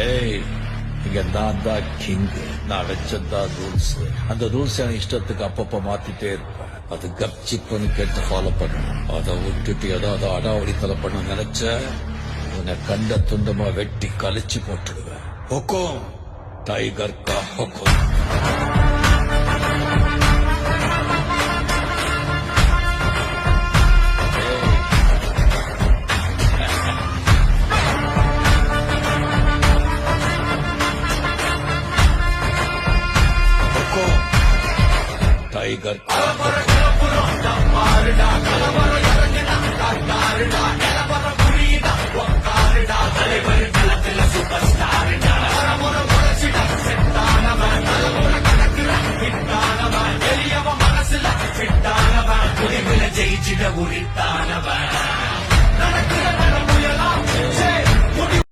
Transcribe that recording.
ஏய், இங்க நான் தான் கிங். நான் வச்சதான் ரூல்ஸ். அந்த ரூல்ஸ் என் இஷ்டத்துக்கு அப்பப்ப மாத்திட்டே இருப்பேன். அது கப்சிப் பண்ணி கேட்டு ஃபாலோ பண்ணணும். அதை விட்டுட்டு ஏதாவது அடாவடித்தலை பண்ண நினைச்ச உன்னை கண்ட துண்டமா வெட்டி கழிச்சு போட்டுடுவேன். ஹொக்கோம், டைகர் கா ஹொக்கோம். டைகர் ஜெயிச்சிட உரித்தான்.